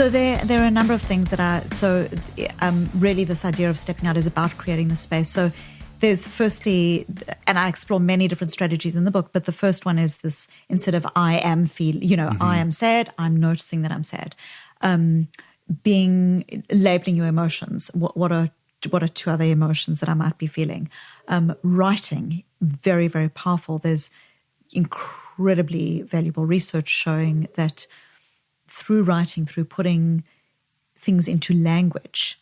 So there are a number of things really this idea of stepping out is about creating the space. So there's firstly, and I explore many different strategies in the book, but the first one is this, instead of I am I am sad, I'm noticing that I'm sad. Labeling your emotions. What are two other emotions that I might be feeling? Writing, very, very powerful. There's incredibly valuable research showing that through writing, through putting things into language,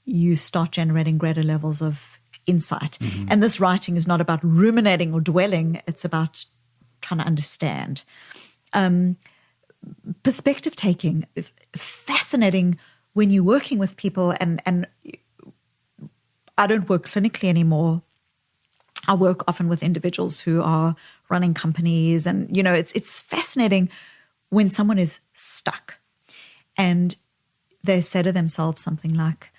you start generating greater levels of insight. And this writing is not about ruminating or dwelling. It's about trying to understand. Perspective taking, fascinating when you're working with people, and I don't work clinically anymore. I work often with individuals who are running companies, and it's fascinating when someone is stuck and they say to themselves something like,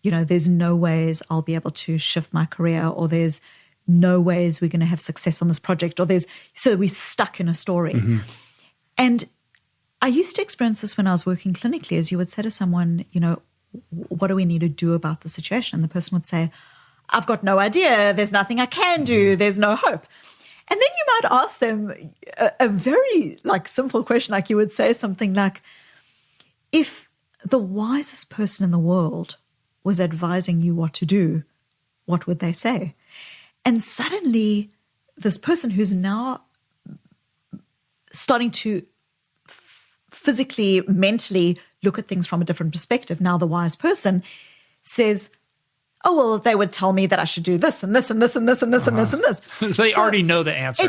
there's no ways I'll be able to shift my career, or there's no ways we're going to have success on this project, or so we're stuck in a story. And I used to experience this when I was working clinically, as you would say to someone, what do we need to do about the situation? And the person would say, I've got no idea. There's nothing I can do. There's no hope. And then you might ask them a very simple question, like you would say something like, if the wisest person in the world was advising you what to do, what would they say? And suddenly this person who's now starting to physically, mentally look at things from a different perspective, now the wise person says, oh, well, they would tell me that I should do this and this and this and this and this and this and this. So they already know the answer.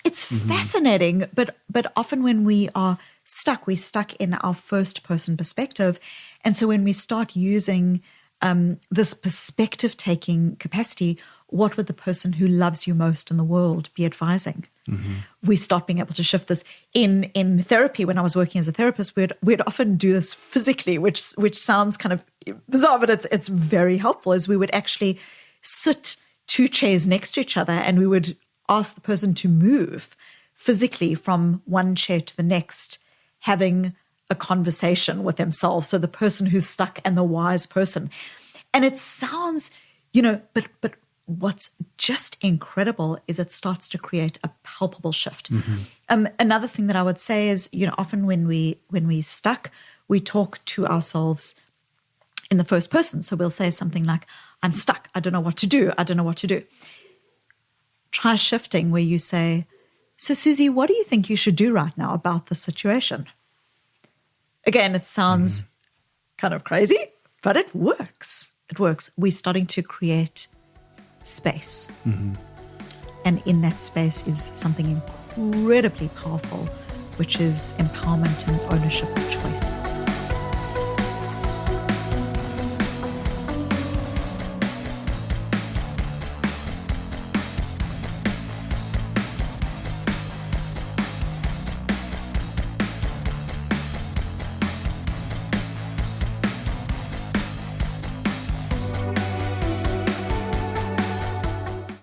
It's fascinating, but often when we are stuck, we're stuck in our first person perspective. And so when we start using this perspective taking capacity, what would the person who loves you most in the world be advising? We start being able to shift this. In therapy, when I was working as a therapist, we'd often do this physically, which sounds kind of bizarre, but it's very helpful, as we would actually sit two chairs next to each other and we would ask the person to move physically from one chair to the next, having a conversation with themselves. So the person who's stuck and the wise person. And it sounds, but what's just incredible is it starts to create a palpable shift. Another thing that I would say is, often when we stuck, we talk to ourselves in the first person. So we'll say something like, I'm stuck. I don't know what to do. I don't know what to do. Try shifting where you say, so Susie, what do you think you should do right now about the situation? Again, it sounds kind of crazy, but it works. It works. We're starting to create space. And in that space is something incredibly powerful, which is empowerment and ownership of choice.